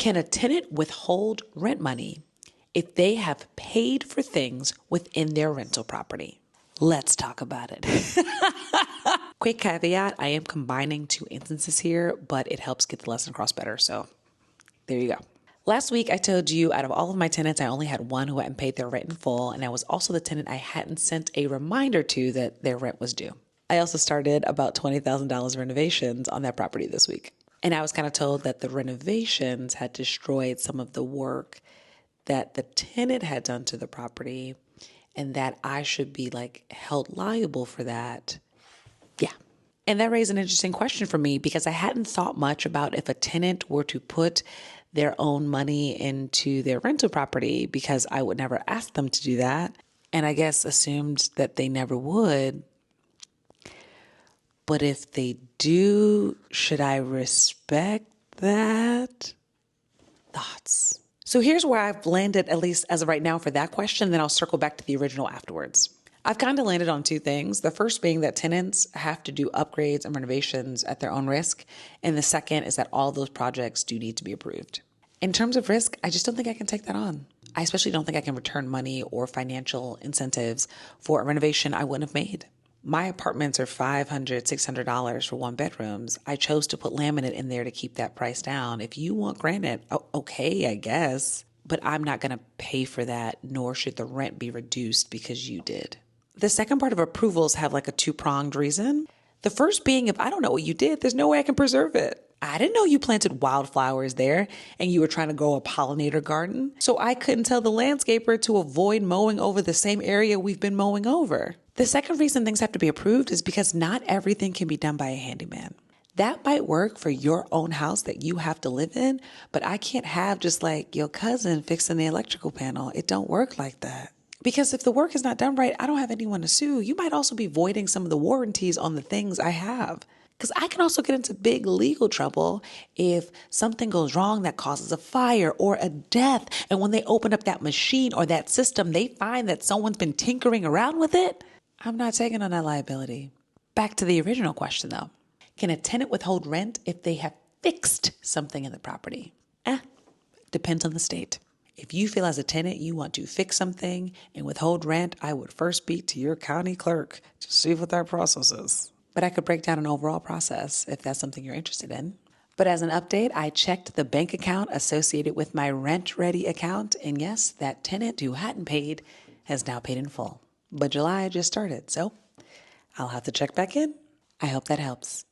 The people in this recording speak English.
Can a tenant withhold rent money if they have paid for things within their rental property? Let's talk about it. Quick caveat, I am combining two instances here, but it helps get the lesson across better. So there you go. Last week, I told you out of all of my tenants, I only had one who hadn't paid their rent in full, and I was also the tenant I hadn't sent a reminder to that their rent was due. I also started about $20,000 renovations on that property this week. And I was kind of told that the renovations had destroyed some of the work that the tenant had done to the property and that I should be held liable for that. Yeah. And that raised an interesting question for me because I hadn't thought much about if a tenant were to put their own money into their rental property because I would never ask them to do that. And I guess assumed that they never would. But if they do, should I respect that? Thoughts? So here's where I've landed, at least as of right now, for that question. Then I'll circle back to the original afterwards. I've kind of landed on two things. The first being that tenants have to do upgrades and renovations at their own risk. And the second is that all those projects do need to be approved. In terms of risk, I just don't think I can take that on. I especially don't think I can return money or financial incentives for a renovation I wouldn't have made. My apartments are $500, $600 for one bedrooms. I chose to put laminate in there to keep that price down. If you want granite, okay, I guess. But I'm not going to pay for that, nor should the rent be reduced because you did. The second part of approvals have a two-pronged reason. The first being, if I don't know what you did, there's no way I can preserve it. I didn't know you planted wildflowers there and you were trying to grow a pollinator garden. So I couldn't tell the landscaper to avoid mowing over the same area we've been mowing over. The second reason things have to be approved is because not everything can be done by a handyman. That might work for your own house that you have to live in, but I can't have just your cousin fixing the electrical panel. It don't work like that. Because if the work is not done right, I don't have anyone to sue. You might also be voiding some of the warranties on the things I have. Because I can also get into big legal trouble if something goes wrong that causes a fire or a death. And when they open up that machine or that system, they find that someone's been tinkering around with it. I'm not taking on that liability. Back to the original question, though. Can a tenant withhold rent if they have fixed something in the property? Depends on the state. If you feel as a tenant you want to fix something and withhold rent, I would first speak to your county clerk to see what that process is. But I could break down an overall process if that's something you're interested in. But as an update, I checked the bank account associated with my Rent Ready account. And yes, that tenant who hadn't paid has now paid in full. But July just started, so I'll have to check back in. I hope that helps.